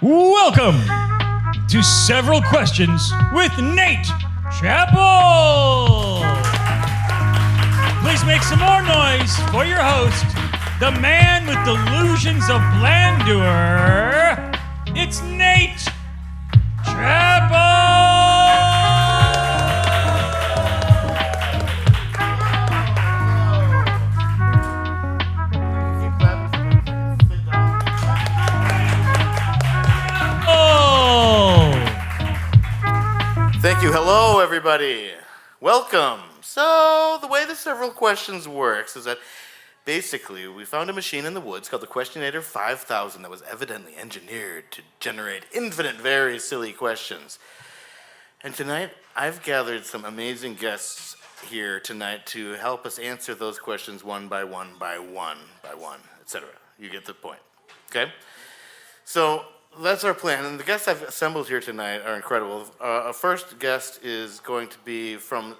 Welcome to Several Questions with Nate Chappell. Please make some more noise for your host, the man with delusions of blandeur. It's Nate Chappell. Thank you. Hello, everybody. Welcome. So, the way the Several Questions works is that basically we found a machine in the woods called the Questionator 5000 that was evidently engineered to generate infinite, very silly questions. And tonight, I've gathered some amazing guests here tonight to help us answer those questions one by one, etc. You get the point. Okay? So, that's our plan, and the guests I've assembled here tonight are incredible. Our first guest is going to be from,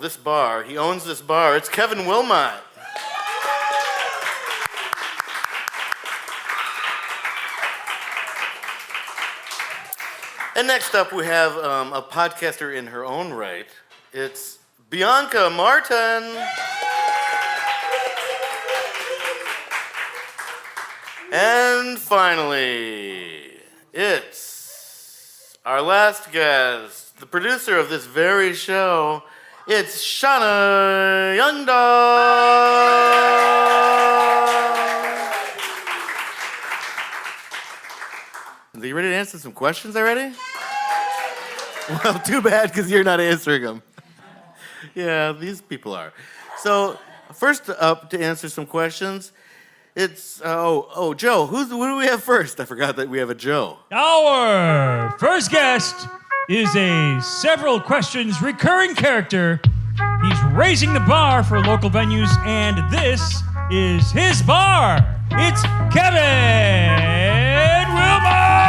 this bar. He owns this bar. It's Kevin Willmott. And next up, we have a podcaster in her own right. It's Bianca Martin. And finally, it's our last guest, the producer of this very show. It's Shauna Jungdahl. Are you ready to answer some questions already? Well, too bad, because you're not answering them. Yeah, these people are. So, first up to answer some questions, it's, Joe. Who do we have first? I forgot that we have a Joe. Our first guest is a Several Questions recurring character. He's raising the bar for local venues, and this is his bar. It's Kevin Willmott!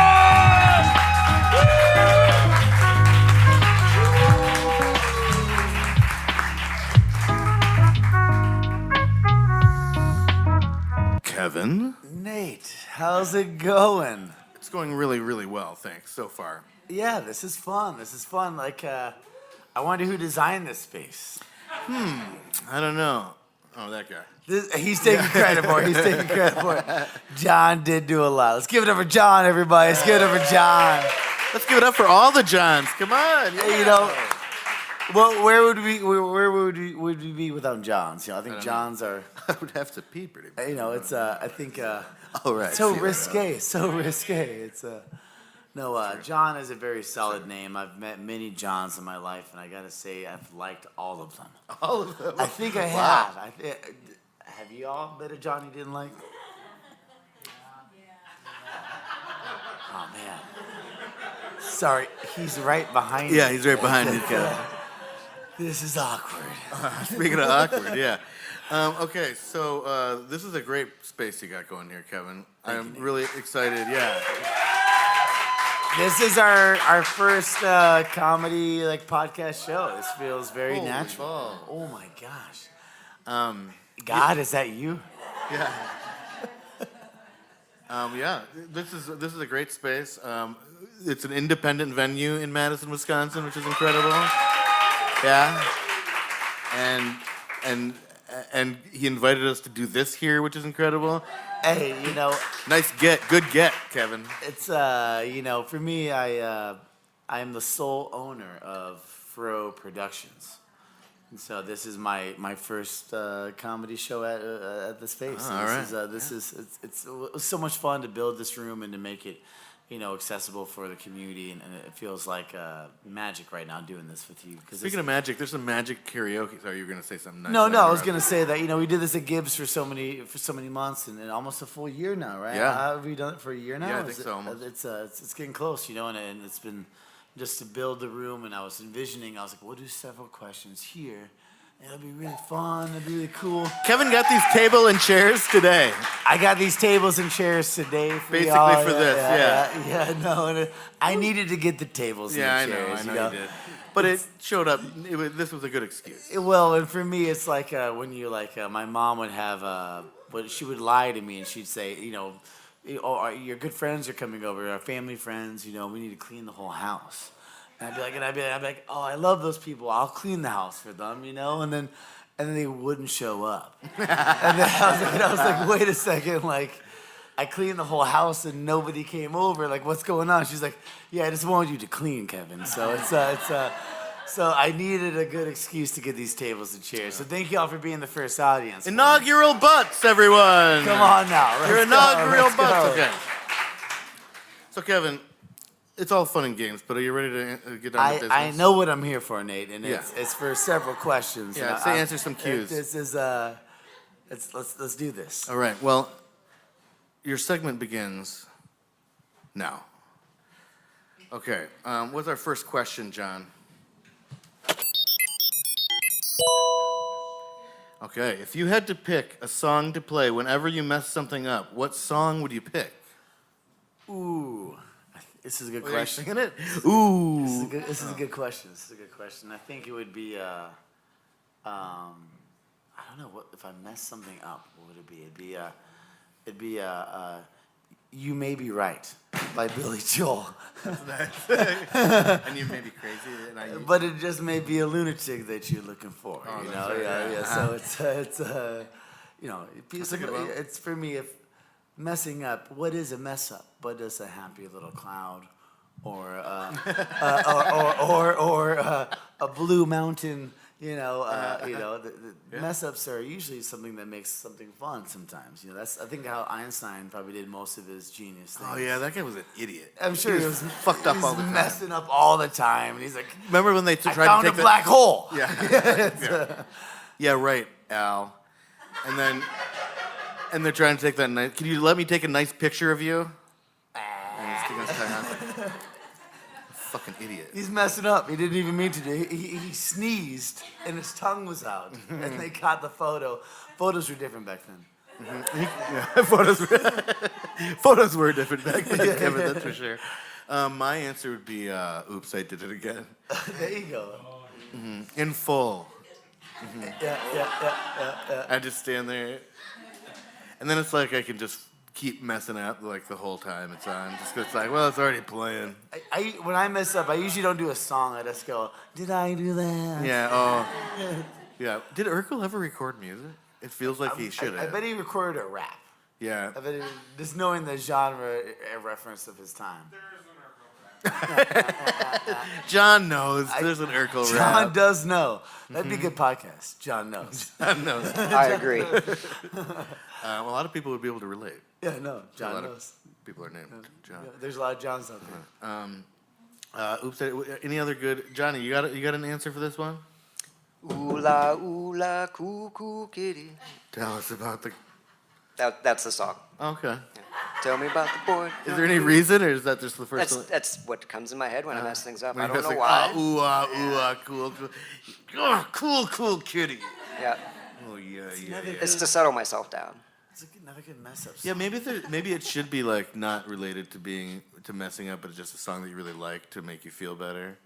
Kevin? Nate, how's it going? It's going really, really well, thanks, so far. Yeah, this is fun. Like, I wonder who designed this space. I don't know. Oh, that guy. He's taking credit for it. John did do a lot. Let's give it up for John, everybody. Let's give it up for John. Let's give it up for all the Johns. Come on. Yeah. You know, well, where would we be without Johns? You know, I think Johns are. I would have to pee pretty much. You know, it's I think. All right. So risque. It's No, John is a very solid name. I've met many Johns in my life, and I gotta say, I've liked all of them. All of them? I think I have. Have you all met a John you didn't like? Oh, man. Sorry, he's right behind me. Yeah, he's right behind me, Kevin. This is awkward. Speaking of awkward, yeah. Okay, so this is a great space you got going here, Kevin. I'm really excited, yeah. This is our first comedy podcast show. This feels very natural. Oh my gosh. God, is that you? Yeah. Yeah. This is a great space. It's an independent venue in Madison, Wisconsin, which is incredible. Yeah. And he invited us to do this here, which is incredible. Hey, Nice get, good get, Kevin. It's for me, I am the sole owner of Fro Productions, and so this is my first comedy show at the space. All right. It was so much fun to build this room and to make it, accessible for the community, and it feels like magic right now doing this with you. Speaking of magic, there's some magic karaoke. Sorry, you were gonna say something nice. No, I was gonna say that we did this at Gibbs for so many months and almost a full year now, right? Yeah. Have we done it for a year now? Yeah, I think so. Almost. It's getting close, and it's been just to build the room, and I was envisioning. I was like, we'll do several questions here. It'll be really fun. It'll be really cool. Kevin got these table and chairs today. I got these tables and chairs today for basically y'all. for this, yeah. No, I needed to get the tables and the chairs. I know you did. But it showed up. This was a good excuse. Well, and for me, it's like when you my mom would have, but she would lie to me and she'd say, your good friends are coming over, our family friends, we need to clean the whole house. And I'd be like, oh, I love those people. I'll clean the house for them, and then they wouldn't show up. And then I was like, wait a second, like, I cleaned the whole house and nobody came over. Like, what's going on? She's like, yeah, I just wanted you to clean, Kevin. So so I needed a good excuse to get these tables and chairs. So thank you all for being the first audience. Inaugural butts, everyone. Come on now. Your inaugural butts. Go. Okay. So, Kevin, it's all fun and games, but are you ready to get down to business? I know what I'm here for, Nate, and Yeah. it's for several questions. Yeah, say answer some cues. This is let's do this. All right. Well, your segment begins now. Okay. What's our first question, John? Okay. If you had to pick a song to play whenever you mess something up, what song would you pick? Ooh, this is a good Are you question. singing it? Ooh. This is a good question. This is a good question. I think it would be I don't know what if I mess something up. What would it be? It'd be You May Be Right by Billy Joel. And you may be crazy. But it just may be a lunatic that you're looking for. Oh, you that's know, right. yeah. So it's That's a good one. it's for me. If messing up, what is a mess up? What is a happy little cloud, or a blue mountain? The mess ups are usually something that makes something fun. Sometimes, that's I think how Einstein probably did most of his genius things. Oh yeah, that guy was an idiot. I'm sure he was fucked up all the time. Messing up all the time. And he's like, Remember when they I tried found to a take black hole. Yeah. Yeah, right, Al. And they're trying to take that nice. Can you let me take a nice picture of you? And he's taking his time out. Fucking idiot. He's messing up. He didn't even mean to do. He sneezed and his tongue was out, and they caught the photo. Photos were different back then. Photos were different back then, Kevin. That's for sure. My answer would be, "Oops, I did it again." There you go. In full. Yeah. I just stand there, and then it's like I can just keep messing up like the whole time it's on. Just 'cause it's like, well, it's already playing. When I mess up, I usually don't do a song. I just go, "Did I do that?" Yeah. Oh. Yeah. Did Urkel ever record music? It feels like he should have. I bet he recorded a rap. Yeah. I bet just knowing the genre reference of his time. John knows. There's an Urkel rap. John does know. That'd be a good podcast. John knows. John knows. I agree. A lot of people would be able to relate. Yeah, no. A John lot knows. of people are named John. Yeah, there's a lot of Johns out there. Oops. Any other good? Johnny, you got an answer for this one? Ooh la, cuckoo kitty. Tell us about the. That's the song. Okay. Yeah. Tell me about the boy. Is there any reason, or is that just the first one? That's what comes in my head when I mess things up. When I you don't guys know like, why. cool. Oh, cool kitty. Yeah. Oh yeah. It's to settle myself down. It's another good mess up. Yeah, maybe it should be like not related to messing up, but it's just a song that you really like to make you feel better.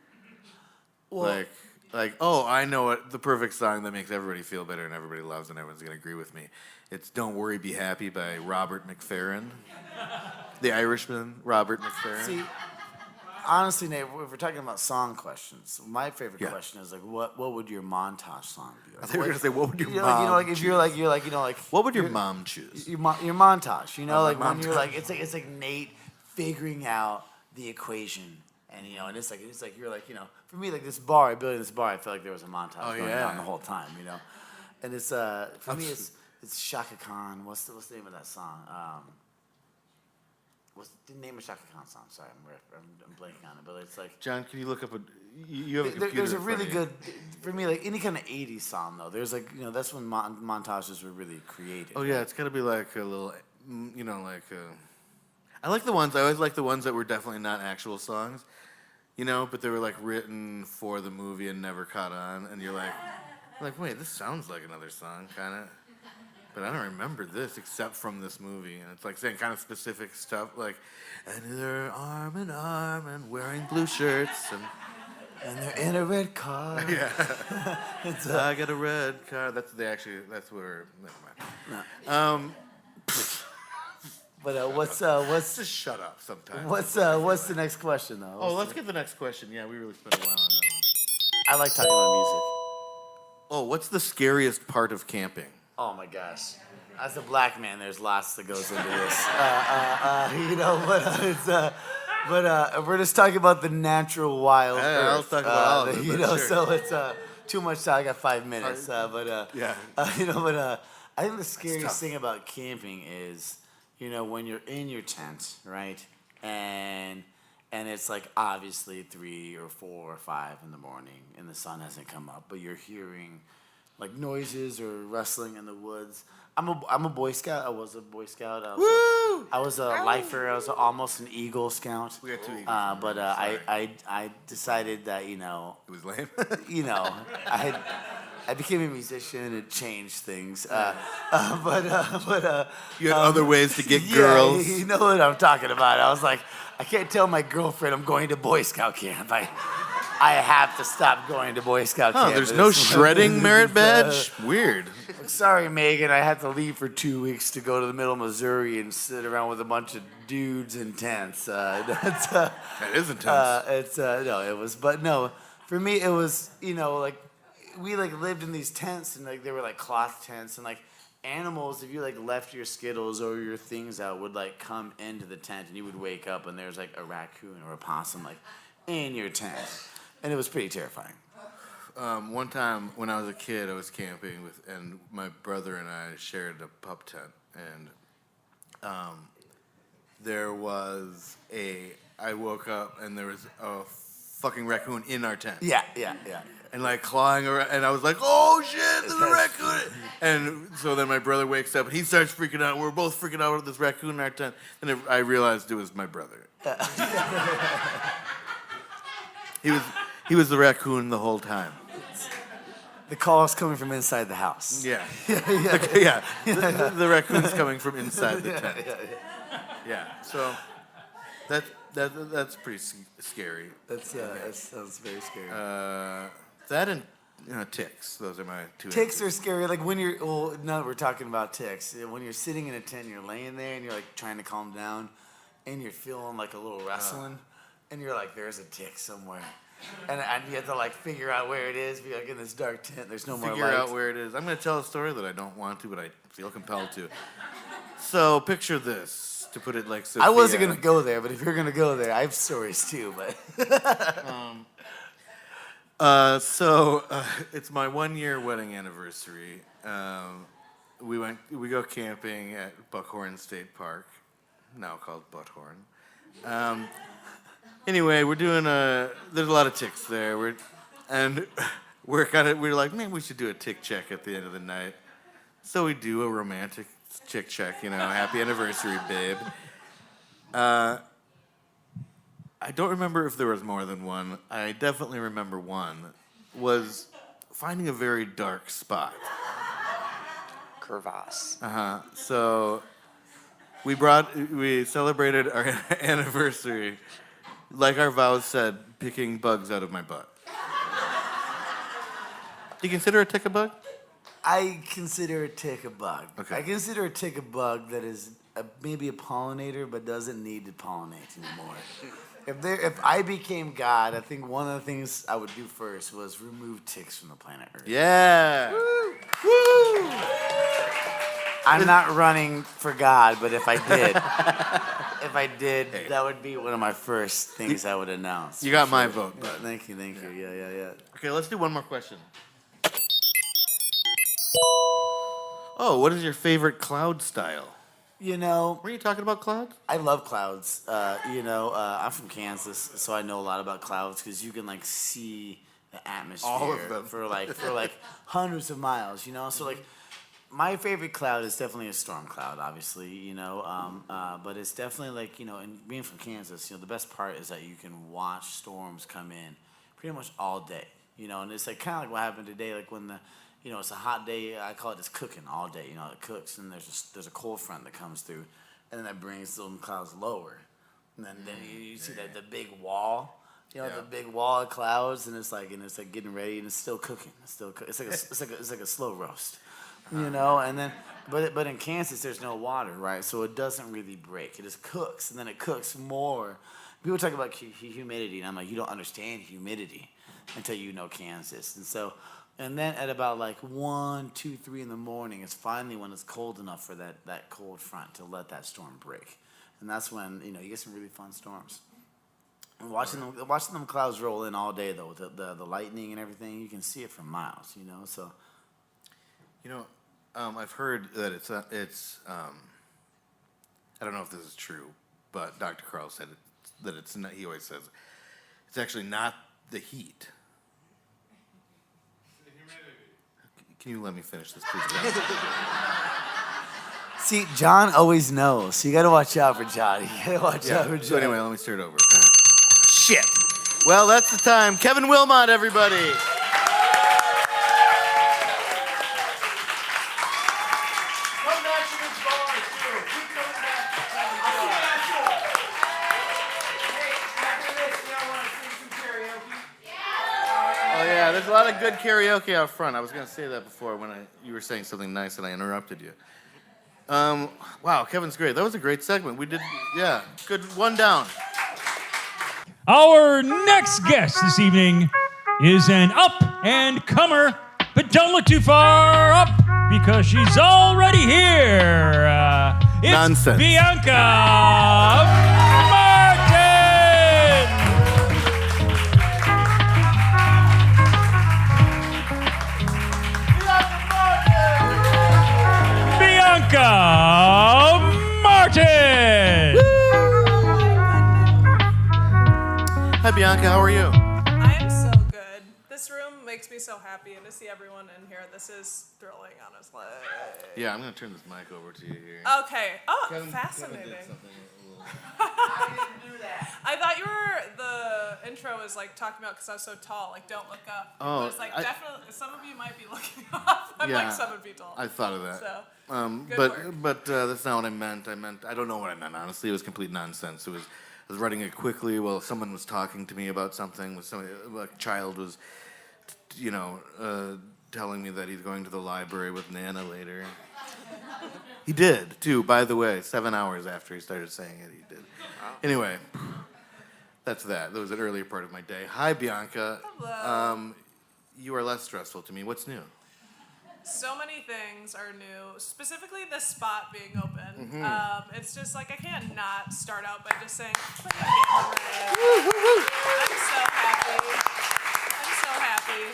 Well, Like, oh, I know the perfect song that makes everybody feel better and everybody loves and everyone's gonna agree with me. It's "Don't Worry, Be Happy" by Robert McFerrin, the Irishman, Robert McFerrin. see, honestly, Nate, if we're talking about song questions, my favorite Yeah. question is like, what would your montage song be? Like, I thought you were gonna say, what would your you know, mom? like if you're like, What would your mom choose? your montage, like my when you're like, it's like Nate figuring out the equation, and and it's like you're like, for me, like building this bar, I feel like there was a montage going on the whole time, and it's for me it's Shaka Khan. What's the name of that song? What's the name of Shaka Khan's song? Sorry, I'm blanking on it, but it's like. John, can you look up you have a computer There's a in front really of you. good, for me, like any kind of 80s song though. There's like, that's when montages were really created. Oh yeah, it's gotta be like a little, I like the ones. I always like the ones that were definitely not actual songs, but they were like written for the movie and never caught on. And you're like, wait, this sounds like another song, kind of, but I don't remember this except from this movie. And it's like saying kind of specific stuff, like, and they're arm in arm and wearing blue shirts And they're in a red car. Yeah. I got a red car. That's where. Never mind. No. But what's Just shut up sometimes. what's the next question though? Oh, let's get the next question. Yeah, we really spent a while on that one. I like talking about music. Oh, what's the scariest part of camping? Oh my gosh. As a black man, there's lots that goes into this. But we're just talking about the natural wild Yeah, I'll earth. talk about all of it, but sure. So it's too much time. I got 5 minutes. Yeah. I think the scariest thing about camping is, when you're in your tent, right, and it's like obviously 3 or 4 or 5 in the morning, and the sun hasn't come up, but you're hearing like noises or rustling in the woods. I'm a Boy Scout. I was a Boy Scout. I was a lifer. I was almost an Eagle Scout. We had 2 eagles. But I decided that It was lame. I became a musician. It changed things. You had other ways to get Yeah, girls. you know what I'm talking about. I was like, I can't tell my girlfriend I'm going to Boy Scout camp. I have to stop going to Boy Scout camp. There's no shredding merit badge? Weird. Sorry, Megan. I had to leave for 2 weeks to go to the middle of Missouri and sit around with a bunch of dudes in tents. That is intense. For me, it was, we lived in these tents, and they were cloth tents, and animals, if you left your Skittles or your things out, would come into the tent, and you would wake up and there's a raccoon or a possum in your tent, and it was pretty terrifying. One time when I was a kid, I was camping and my brother and I shared a pup tent, and I woke up and there was a fucking raccoon in our tent. Yeah. And clawing around, and I was like, "Oh shit, there's a raccoon!" And so then my brother wakes up, and he starts freaking out. We're both freaking out with this raccoon in our tent, and I realized it was my brother. He was the raccoon the whole time. The call is coming from inside the house. Yeah. The raccoon's coming from inside the tent. Yeah. So that's pretty scary. That sounds very scary. That and ticks. Those are my 2. Ticks are scary. When you're, now we're talking about ticks. When you're sitting in a tent and you're laying there and you're trying to calm down and you're feeling a little rustling and you're there's a tick somewhere. And you have to figure out where it is. Be in this dark tent. There's no more light. Figure out where it is. I'm going to tell a story that I don't want to, but I feel compelled to. So picture this, to put it like Sophia. I wasn't going to go there, but if you're going to go there, I have stories too. But it's my 1-year wedding anniversary. We go camping at Buckhorn State Park, now called Butthorn. Anyway, there's a lot of ticks there. We're like, man, we should do a tick check at the end of the night. So we do a romantic tick check, happy anniversary, babe. I don't remember if there was more than one. I definitely remember one was finding a very dark spot. Crevasse. So we celebrated our anniversary, like our vows said, picking bugs out of my butt. Do you consider a tick a bug? I consider a tick a bug. Okay. I consider a tick a bug that is maybe a pollinator but doesn't need to pollinate anymore. If I became God, I think one of the things I would do first was remove ticks from the planet Earth. Yeah. Woo! I'm not running for God, but if I did, that would be one of my first things I would announce. You got my vote, bud. Thank you. Yeah. Okay, let's do one more question. Oh, what is your favorite cloud style? Were you talking about clouds? I love clouds. I'm from Kansas, so I know a lot about clouds because you can see the atmosphere All of them. for hundreds of miles. So my favorite cloud is definitely a storm cloud, obviously. But it's definitely and being from Kansas, the best part is that you can watch storms come in pretty much all day. And it's kind of what happened today, when it's a hot day. I call it just cooking all day. It cooks, and there's a cold front that comes through, and then that brings some clouds lower, and then you see that the big wall, the big wall of clouds, and it's getting ready, and it's still cooking. It's like a slow roast, And then But in Kansas, there's no water, right? So it doesn't really break. It just cooks, and then it cooks more. People talk about humidity, and I'm like, you don't understand humidity until you know Kansas. And then at about like 1, 2, 3 in the morning, it's finally when it's cold enough for that cold front to let that storm break. And that's when, you get some really fun storms. And watching them clouds roll in all day, though, the lightning and everything, you can see it from miles, so. I've heard that it's I don't know if this is true, but Dr. Carl said that it's not, he always says, it's actually not the heat. Can you let me finish this, please, John? See, John always knows, so you gotta watch out for John. You gotta watch out for John. So anyway, let me start over. Shit. Well, that's the time. Kevin Willmott, everybody. There's a lot of good karaoke out front. I was going to say that before when you were saying something nice and I interrupted you. Wow, Kevin's great. That was a great segment. We did, good one down. Our next guest this evening is an up-and-comer, but don't look too far up because she's already here. It's Nonsense. Bianca Martin! Bianca Martin! Hi, Bianca. How are you? I am so good. This room makes me so happy, and to see everyone in here, this is thrilling, honestly. Yeah, I'm going to turn this mic over to you here. Okay. Oh, fascinating. Kevin did something I didn't do that. I thought the intro was like talking about because I was so tall, like don't look up. Oh, but it's like definitely, some of you might be looking up. I'm like 7 feet tall. I thought of that. So, good but work. that's not what I meant. I don't know what I meant, honestly. It was complete nonsense. I was writing it quickly while someone was talking to me about something. A child was, telling me that he's going to the library with Nana later. He did, too, by the way. 7 hours after he started saying it, he did. Anyway, that's that. That was an earlier part of my day. Hi, Bianca. Hello. You are less stressful to me. What's new? So many things are new, specifically this spot being open. Mm-hmm. It's just like I can't not start out by just saying, "Look at Gamma Ray." I'm so happy.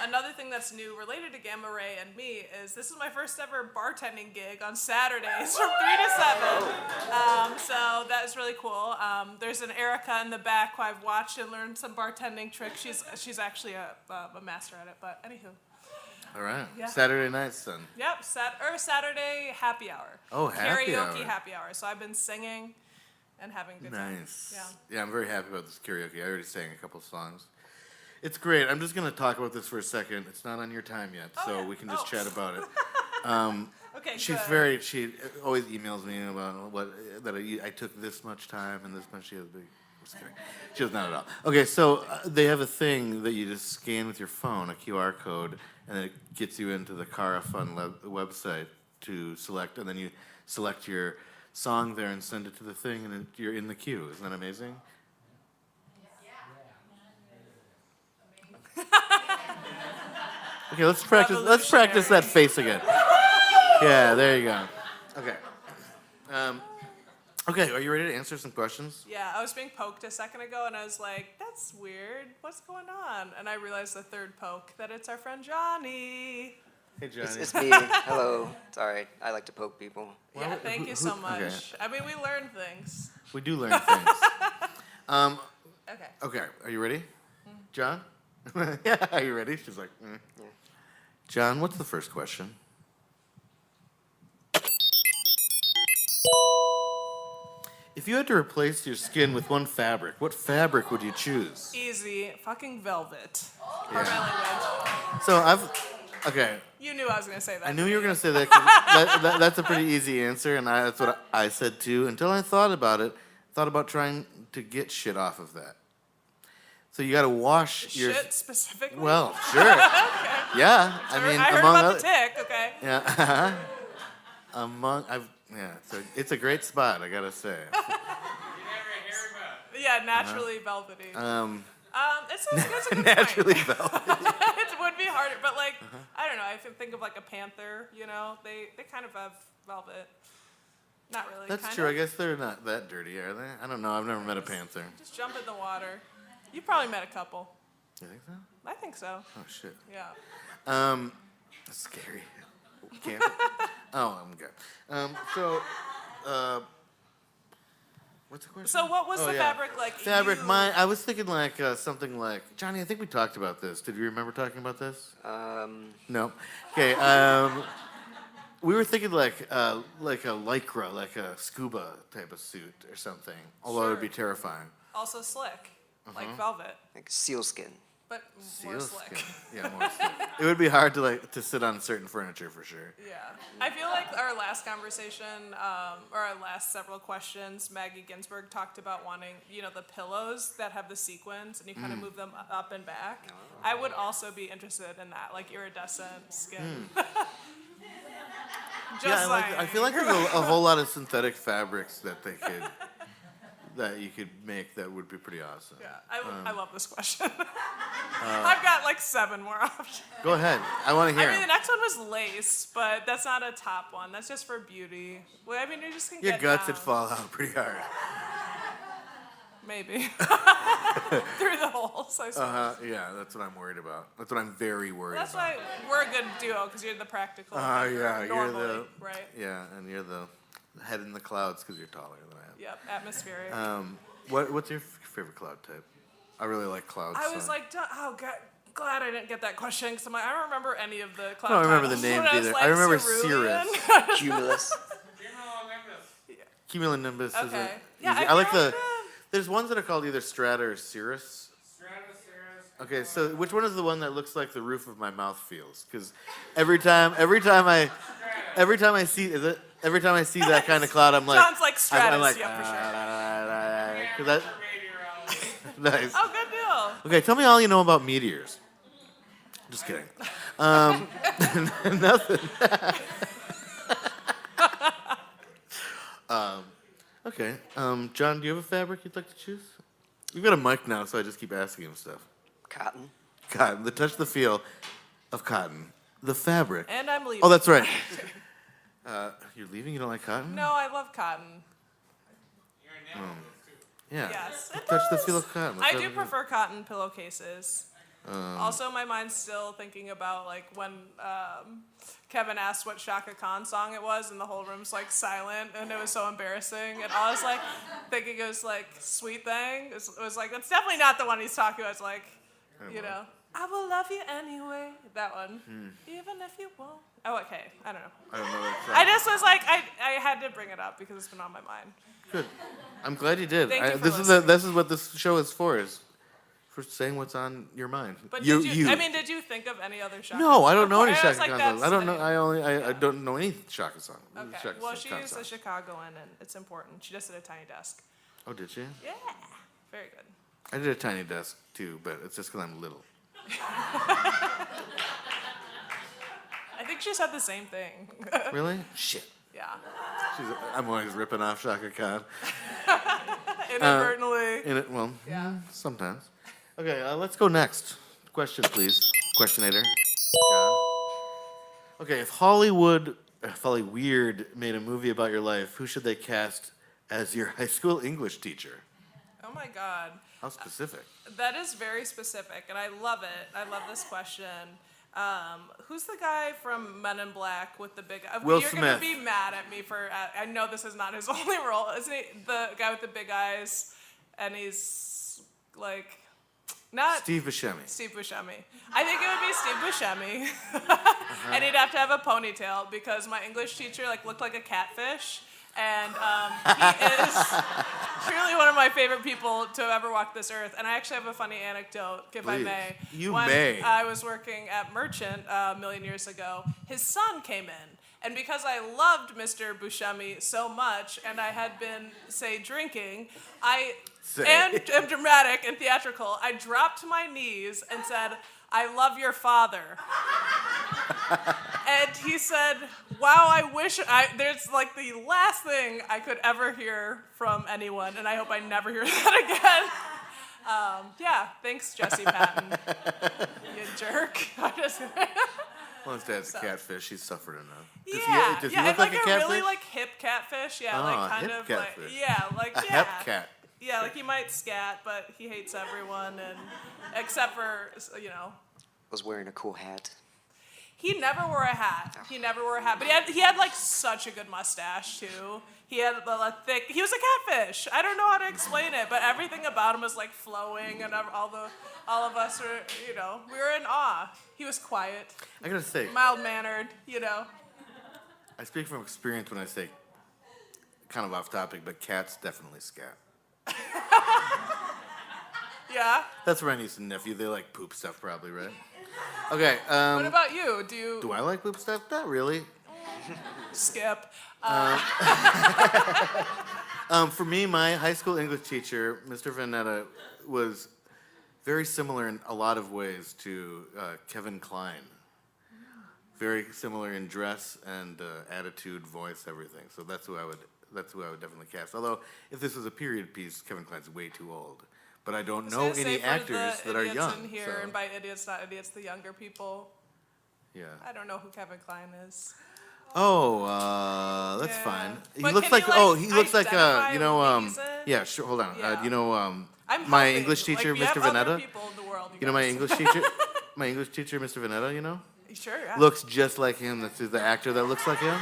Another thing that's new related to Gamma Ray and me is this is my first ever bartending gig on Saturdays from 3 to 7. So that is really cool. There's an Erica in the back who I've watched and learned some bartending tricks. She's actually a master at it, but anywho. All right. Yeah. Saturday nights, then. Yep, Saturday happy hour. Oh, happy Karaoke hour. happy hour. So I've been singing and having a good time. Nice. Yeah. I'm very happy about this karaoke. I already sang a couple songs. It's great. I'm just going to talk about this for a second. It's not on your time yet, so yeah. we can just chat about it. Okay, She always emails me about I took this much time and this much. She does not at all. Okay, so they have a thing that you just scan with your phone, a QR code, and then it gets you into the Cara Fun website to select, and then you select your song there and send it to the thing, and you're in the queue. Isn't that amazing? Okay, let's practice. Let's practice that face again. Yeah, there you go. Okay. Okay, are you ready to answer some questions? Yeah, I was being poked a second ago, and I was like, that's weird. What's going on? And I realized the third poke, that it's our friend Johnny. Hey, Johnny. It's me. Hello. It's all right. I like to poke people. Yeah, thank you so much. Okay. I mean, we learn things. We do learn things. Okay. Okay, are you ready? John? Yeah, are you ready? She's like, Yeah. John, what's the first question? If you had to replace your skin with one fabric, what fabric would you choose? Easy. Fucking velvet. Yeah. Our language. So okay, You knew I was going to say that. I knew you were going to say that, 'cause that's a pretty easy answer, and that's what I said too, until I thought about trying to get shit off of that. So you got to wash your... Shit specifically? Well, sure. Okay. Yeah, I mean, I heard among about other... the tick, okay. Yeah. It's a great spot, I gotta say. Yeah, naturally velvety. It's a good Naturally point. velvet. It would be harder, but like I don't know. I think of like a panther. You know, they kind of have velvet. Not really. That's kind true. of. I guess they're not that dirty, are they? I don't know. I've never met a panther. Just jump in the water. You probably met a couple. You think so? I think so. Oh shit. Yeah. That's scary. Can't. Oh, I'm good. What's the question? So what was the fabric like? Fabric. you- I was thinking like something like Johnny. I think we talked about this. Did you remember talking about this? No. Okay. We were thinking like a lycra, like a scuba type of suit or something. Although it would be Sure. terrifying. Also slick, like velvet, Like sealskin. but more slick. Sealskin. Yeah, more slick. It would be hard to sit on certain furniture for sure. Yeah. I feel like our last conversation, or our last several questions, Maggie Ginsberg talked about wanting, the pillows that have the sequins and you kind of move them up and back. I would also be interested in that, like iridescent skin. Just I feel like there's a whole lot of synthetic fabrics that you could make that would be pretty awesome. Yeah, I love this question. I've got like 7 more options. Go ahead. I want to hear. I mean, the next one was lace, but that's not a top one. That's just for beauty. Well, I mean, you just can Your get guts down. would fall out pretty hard. Maybe. Through the holes, I suppose. Yeah, that's what I'm worried about. That's what I'm very worried That's about. why we're a good duo, because you're the practical. Yeah, thinker, you're normally, the right? Yeah, and you're the head in the clouds because you're taller than I am. Yep, atmospheric. What's your favorite cloud type? I really like clouds. I was like, oh god, glad I didn't get that question, because I'm like, I don't remember any of the cloud I don't remember the titles. names When I was either. like, I remember cerulean. Cumulus. Cumulonimbus is Okay. a, Yeah, easy. I I like feel the. like There's ones that are called either Strata or Cirrus. Okay, so which one is the one that looks like the roof of my mouth feels? Because every time I see that kind of cloud, I'm like. Sounds like Stratus, I'm like, yeah, for sure. 'cause that, nice. Oh, good deal. Okay, tell me all you know about meteors. Just kidding. Nothing. Okay. John, do you have a fabric you'd like to choose? You've got a mic now, so I just keep asking him stuff. Cotton. Cotton, the touch, the feel of cotton. The fabric. And I'm leaving. Oh, that's right. You're leaving? You don't like cotton? No, I love cotton. Yeah. Yes, it Touch the does. feel of cotton. The I do fabric. prefer cotton pillowcases. Also, my mind's still thinking about like when Kevin asked what Shaka Khan song it was, and the whole room's like silent, and it was so embarrassing. And I was like thinking it was like Sweet Thing. It was like that's definitely not the one he's talking about. It's like, I will love you anyway. That one, even if you won't. Oh, okay. I don't know. I don't know that song. I just was like, I had to bring it up because it's been on my mind. Good. I'm glad you did. Thank you for this listening. is what this show is for for saying what's on your mind. But you. did you think of any other Shaka? No, I don't know any I was Shaka like, Khan that's- songs. I don't know. I don't know any Shaka song. Okay. Shaka Well, Khan she's a songs. Chicagoan, and it's important. She just did a tiny desk. Oh, did she? Yeah. Very good. I did a tiny desk too, but it's just because I'm little. I think she said the same thing. Really? Shit. Yeah. I'm always ripping off Shaka Khan. Inadvertently. Yeah. Sometimes. Okay, let's go next. Question, please. Questionator. John. Okay, if Hollywood made a movie about your life, who should they cast as your high school English teacher? Oh my God. How specific? That is very specific, and I love it. I love this question. Who's the guy from Men in Black with the big? Will You're Smith. gonna be mad at me for. I know this is not his only role, isn't he? The guy with the big eyes, and he's like, not Steve Buscemi. Steve Buscemi. I think it would be Steve Buscemi, and he'd have to have a ponytail because my English teacher looked like a catfish. And he is truly one of my favorite people to have ever walked this earth. And I actually have a funny anecdote, if I Please. may. You when may. I was working at Merchant a million years ago, his son came in. And because I loved Mr. Buscemi so much, and I had been, say, drinking, and am dramatic and theatrical, I dropped to my knees and said, "I love your father." And he said, Wow, I wish there's like the last thing I could ever hear from anyone, and I hope I never hear that again. Yeah, thanks, Jesse Patton. You jerk. Well, his dad's a catfish. He's suffered enough. Yeah, Does he yeah, look and like a catfish? really like hip catfish. Yeah, Oh, like kind hip of catfish. like yeah, like A yeah. hep cat. Yeah, like he might scat, but he hates everyone, and except for Was wearing a cool hat. He never wore a hat. He never wore a hat, but he had like such a good mustache too. He had a thick. He was a catfish. I don't know how to explain it, but everything about him was like flowing, and all of us were, we were in awe. He was quiet, I gotta say, mild mannered, I speak from experience when I say, kind of off topic, but cats definitely scat. Yeah. That's my niece and nephew. They like poop stuff, probably, right? Okay. What about you? Do I like poop stuff? Not really. Skip? For me, my high school English teacher, Mr. Vanetta, was very similar in a lot of ways to Kevin Kline. Very similar in dress and attitude, voice, everything. So that's who I would definitely cast. Although, if this was a period piece, Kevin Kline's way too old. But I don't know any actors that are young. In here, so. and by idiots, not idiots, the younger people. Yeah. I don't know who Kevin Kline is. Oh, that's Yeah. fine. He But looks can like you, he looks like identify movies in? yeah, sure. Hold on. Yeah. I'm my helping. English teacher, like, we Mr. have other Vanetta. people in the world, You know my guys. English teacher, Mr. Vanetta. Sure. Yeah. Looks just like him. That's the actor that looks like him.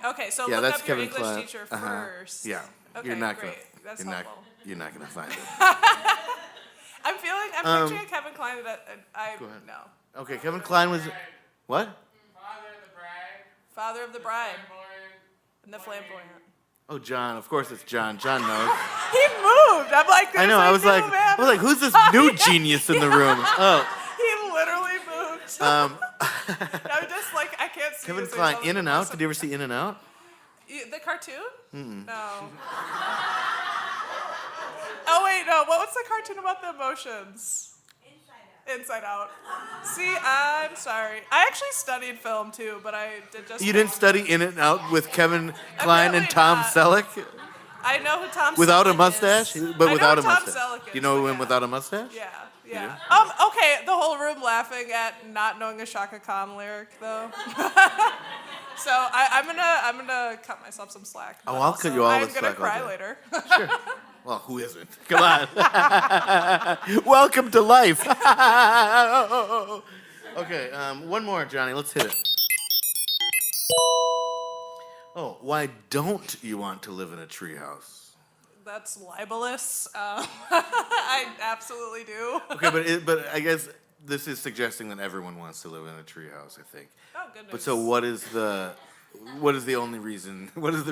Okay. So Yeah, look that's up your Kevin English Kline. teacher first. Yeah. Okay, you're not great. gonna. That's you're helpful. You're not gonna find it. I'm picturing Kevin Kline that I Go ahead. no. Okay, Kevin Kline was what? Father of the Bride. And the flamboyant. Oh, John. Of course it's John. John knows. He moved. I'm like, I know. I was like, who's this new genius in the room? Oh. He literally moved. I'm just like, I can't see. Kevin his Kline, face. In and Out. Did you ever see In and Out? The cartoon? No. Oh wait, no. What was the cartoon about the emotions? Inside Out. See, I'm sorry. I actually studied film too, but I did just. You didn't study In and Out with Kevin Kline and Apparently Tom not. Selleck? I know who Tom Without a Selleck mustache? is. But I without know a who Tom mustache. Selleck is, You know but him without a mustache? Yeah. Okay, the whole room laughing at not knowing a Shaka Khan lyric though. So I'm gonna cut myself some slack. Oh, but I'll cut you all the I'm gonna slack, cry okay. later. Sure. Well, who isn't? Come on. Welcome to life. Okay, one more, Johnny. Let's hit it. Oh, why don't you want to live in a treehouse? That's libelous. I absolutely do. Okay, but I guess this is suggesting that everyone wants to live in a treehouse, I think. Oh, good news. But so what is the only reason, what is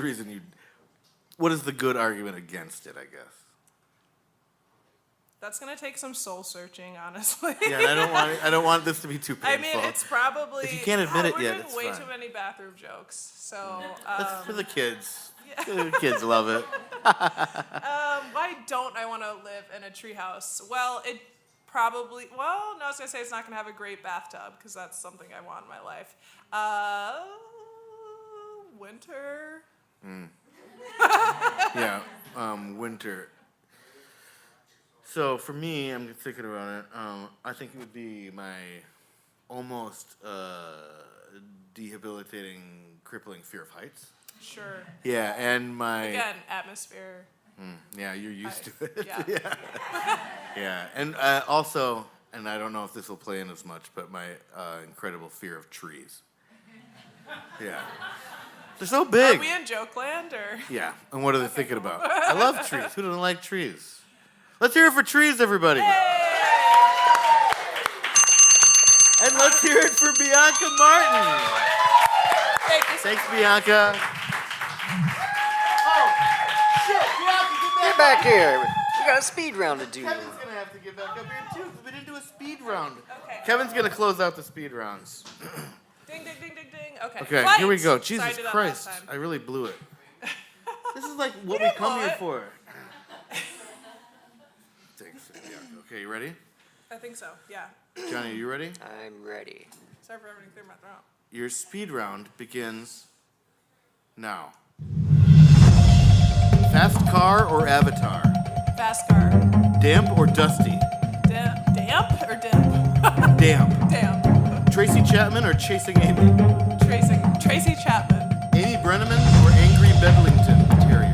the good argument against it, I guess? That's gonna take some soul searching, honestly. Yeah, and I don't want this to be too I painful. me's probably. If you can't admit it we're yet, doing it's way fine. too many bathroom jokes. So. That's for the kids. The kids love it. Why don't I want to live in a treehouse? Well, it probably. Well, no, I was gonna say it's not gonna have a great bathtub because that's something I want in my life. Winter. Yeah, winter. So for me, I'm thinking about it. I think it would be my almost debilitating, crippling fear of heights. Sure. Yeah, and my Again, atmosphere. yeah, you're used to it. Yeah. Yeah, and also, and I don't know if this will play in as much, but my incredible fear of trees. Yeah, they're so big. Are we in Jokeland or? Yeah, and what are they thinking about? I love trees. Who doesn't like trees? Let's hear it for trees, everybody. And let's hear it for Bianca Martin. Thank you. Thanks, Bianca. Oh, shit, Bianca, Get back here. We got a speed round to do. Kevin's going to have to get back up here, too, because we didn't do a speed round. Okay. Kevin's going to close out the speed rounds. Ding, ding, ding, ding, ding. Okay. Okay, Flight. here we go. Sorry, I Jesus did that Christ. last time. I really blew it. This is like what we didn't come blow here it. for. Thanks, Bianca. Okay, you ready? I think so. Yeah. Johnny, are you ready? I'm ready. Sorry for everything clear my throat. Your speed round begins now. Fast car or Avatar? Fast car. Damp or dusty? Damp or dimp? Damp. Damp. Tracy Chapman or Chasing Amy? Tracy Chapman. Amy Brenneman or Angry Bedlington Terrier?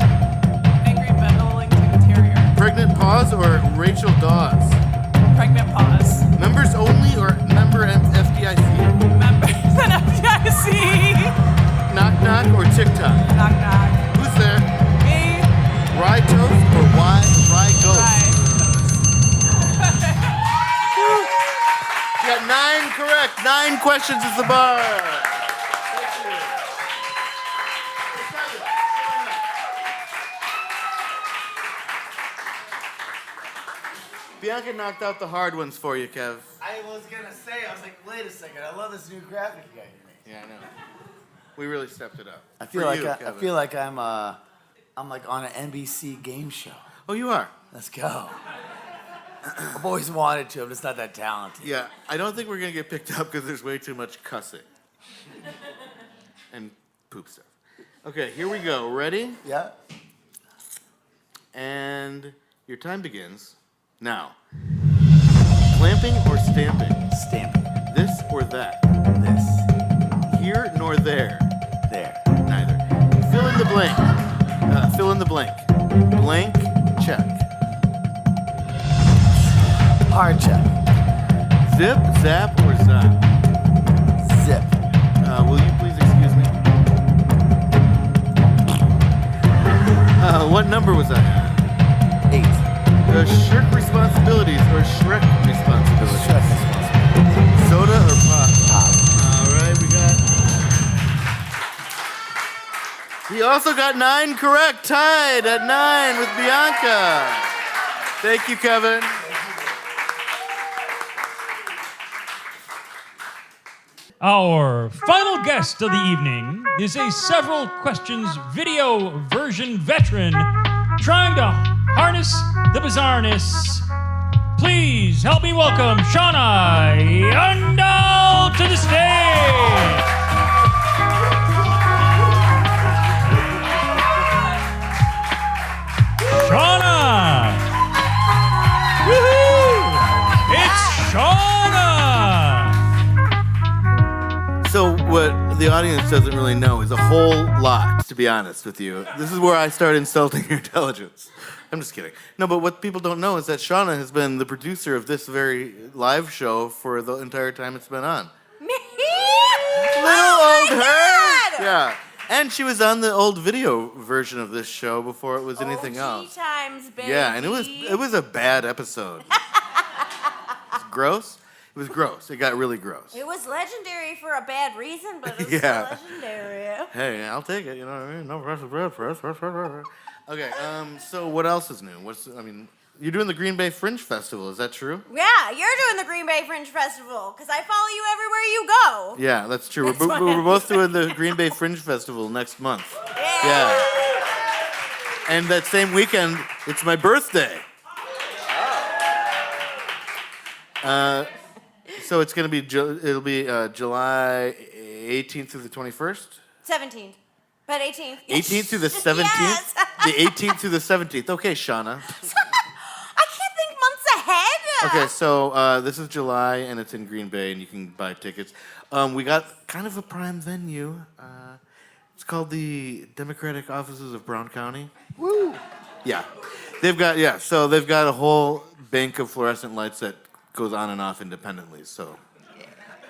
Angry Bedlington Terrier. Pregnant Paws or Rachel Dawes? Pregnant pause. Members only or member and FDIC? Members and FDIC. Knock knock or TikTok? Knock knock. Who's there? Me. Rye toast or rye ghost? Right. You got 9 correct. 9 questions is the bar. Bianca knocked out the hard ones for you, Kev. I was gonna say, I was like, wait a second, I love this new graphic you got here. Yeah, I know. We really stepped it up. I feel For like you, I Kevin. feel like I'm like on an NBC game show. Oh, you are? Let's go. I've always wanted to. I'm just not that talented. Yeah, I don't think we're going to get picked up because there's way too much cussing. And poop stuff. Okay, here we go. Ready? Yeah. And your time begins now. Clamping or stamping? Stamping. This or that? This. Here nor there? There. Neither. Fill in the blank. Fill in the blank. Blank check. Hard check. Zip, zap, or zap? Zip. Will you please excuse me? What number was I at? 8. Shirk responsibilities or Shrek responsibilities? Shrek responsibility. Soda or pop? Pop. All right, we got. He also got 9 correct, tied at 9 with Bianca. Thank you, Kevin. Our final guest of the evening is a several questions video version veteran trying to harness the bizarreness. Please help me welcome Shauna Jungdahl to the stage. Shauna! Woohoo! It's Shauna! So what the audience doesn't really know is a whole lot, to be honest with you. This is where I start insulting your intelligence. I'm just kidding. No, but what people don't know is that Shauna has been the producer of this very live show for the entire time it's been on. Me? Little old her! God! Yeah. And she was on the old video version of this show before it was anything else. Times, baby. Yeah, and it was a bad episode. It's gross. It was gross. It got really gross. It was legendary for a bad reason, but it was Yeah. still legendary. Hey, I'll take it. You know what I mean? No pressure. Okay. So what else is new? You're doing the Green Bay Fringe Festival. Is that true? Yeah, you're doing the Green Bay Fringe Festival because I follow you everywhere you go. Yeah, that's true. That's We're both doing the Green Bay Fringe Festival next month. Yeah. And that same weekend, it's my birthday. So it's gonna be July 18th through the 21st. 17th, but 18th. 18th through the 17th. Yes. The 18th through the 17th. Okay, Shauna. I can't think months ahead. Okay, so this is July, and it's in Green Bay, and you can buy tickets. We got kind of a prime venue. It's called the Democratic Offices of Brown County. Woo! Yeah, they've got a whole bank of fluorescent lights that goes on and off independently. So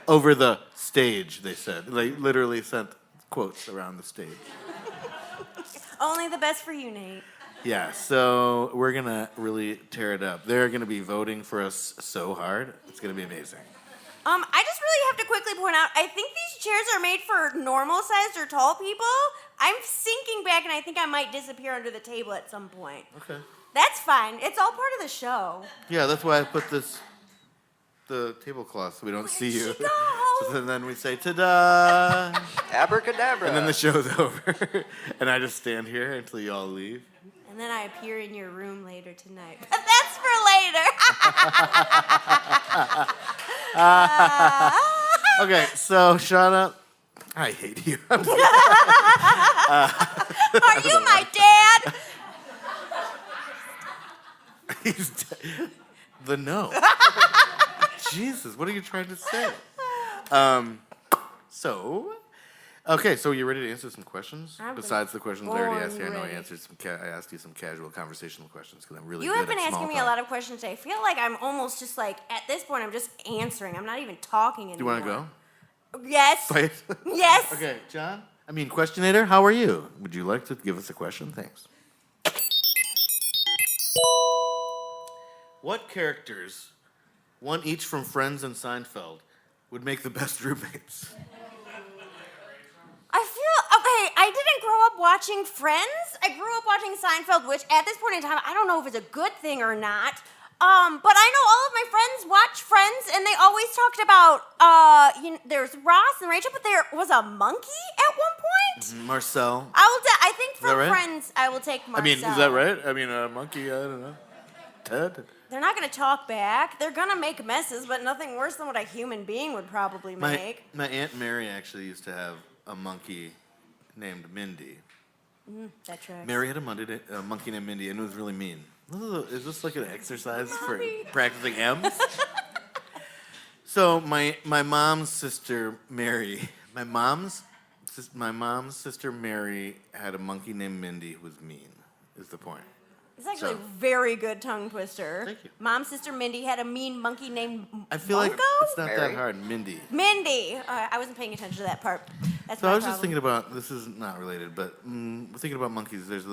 over the stage, they said. They literally sent quotes around the stage. Only the best for you, Nate. Yeah, so we're gonna really tear it up. They're gonna be voting for us so hard. It's gonna be amazing. I just really have to quickly point out, I think these chairs are made for normal-sized or tall people. I'm sinking back, and I think I might disappear under the table at some point. Okay. That's fine. It's all part of the show. Yeah, that's why I put the tablecloth so we don't see you. Where'd she go? And then we say ta-da, Abracadabra. and then the show's over, and I just stand here until you all leave. And then I appear in your room later tonight. But that's for later. Okay, so Shauna, I hate you. Are you my dad? He's the no. Jesus, what are you trying to say? Okay, so you ready to answer some questions? Besides the questions I already asked you, I know I answered I asked you some casual conversational questions because I'm really You good have been at small asking me talk. a lot of questions today. I feel like I'm almost just like, at this point, I'm just answering. I'm not even talking Do you anymore. want to go? Yes. Wait. Yes. Okay, John? Questionator, how are you? Would you like to give us a question? Thanks. What characters, one each from Friends and Seinfeld, would make the best roommates? Okay, I didn't grow up watching Friends. I grew up watching Seinfeld, which at this point in time, I don't know if it's a good thing or not. But I know all of my friends watch Friends, and they always talked about, there's Ross and Rachel, but there was a monkey at one point. Marcel. I think that from right? Friends, I will take Marcel. Is that right? A monkey, I don't know. Ted? They're not going to talk back. They're going to make messes, but nothing worse than what a human being would probably make. My Aunt Mary actually used to have a monkey named Mindy. That tracks. Mary had a monkey named Mindy, and it was really mean. Is this like an exercise for practicing M's? So my mom's sister Mary, my mom's sister Mary had a monkey named Mindy who was mean. Is the point? It's actually a very good tongue twister. Thank you. Mom's sister Mindy had a mean monkey named I feel like Bunko? it's not that Mary? hard. Mindy. Mindy. I wasn't paying attention to that part. That's So my I was just problem. thinking about, this is not related, but thinking about monkeys. There's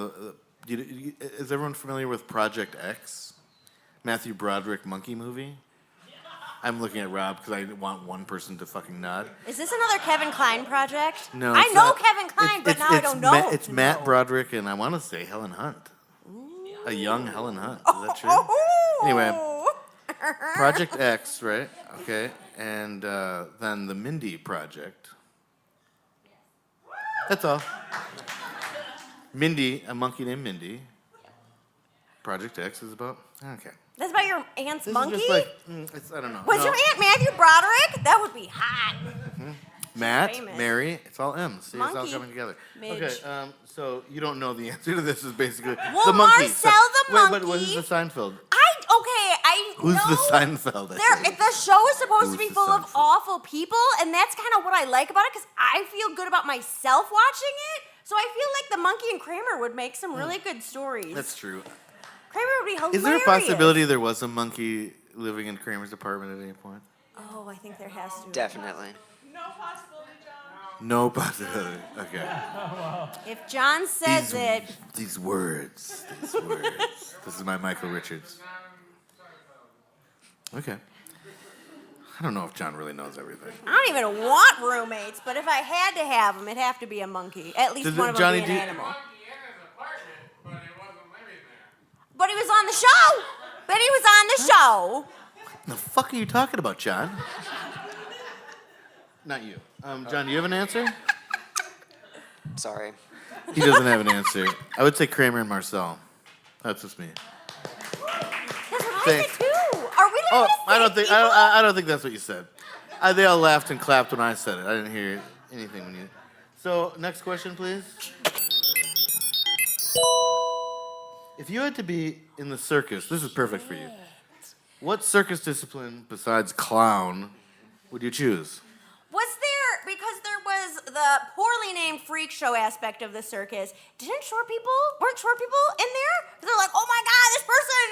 is everyone familiar with Project X? Matthew Broderick monkey movie? I'm looking at Rob because I want one person to fucking nod. Is this another Kevin Kline project? No, I it's know not. Kevin Kline, but now I don't know. It's Matt Broderick and I want to say Helen Hunt. A young Helen Hunt. Is that true? Oh. Anyway, Project X, right? Okay. And then the Mindy Project. That's all. Mindy, a monkey named Mindy. Project X is about. Okay. That's about your aunt's This monkey? is just like, I don't know. Was No. your Aunt Matthew Broderick? That would be hot. Matt, famous. Mary, it's all M's. See, it's all Monkey. coming together. Midge. Okay, so you don't know the answer to this is basically Well, the monkey. Marcel the Wait, monkey. what is the Seinfeld? I Who's know. the Seinfeld? I There, said? the show is supposed Who's to be the full of Seinfeld? awful people, and that's kind of what I like about it, because I feel good about myself watching it. So I feel like the monkey and Kramer would make some really good stories. That's true. Kramer would be hilarious. Is there a possibility there was a monkey living in Kramer's apartment at any point? Oh, I think there has to be. Definitely. No possibility, John. No possibility. Okay. If John says it, These words. This is my Michael Richards. Okay. I don't know if John really knows everything. I don't even want roommates, but if I had to have them, it'd have to be a monkey. At least Does one it- of Johnny, them be an do- animal. But he wasn't living there. But he was on the show. But he was on the show. What the fuck are you talking about, John? Not you. John, do you have an answer? Sorry. He doesn't have an answer. I would say Kramer and Marcel. That's just me. That's what I Thanks. said too. Are we Oh, not I don't think I don't think that's what you said. They all laughed and clapped when I said it. I didn't hear anything when you. So next question, please. If you had to be in the circus, this is perfect for you. What circus discipline besides clown would you choose? Was there, because there was the poorly named freak show aspect of the circus, weren't short people in there? They're like, oh my God, this person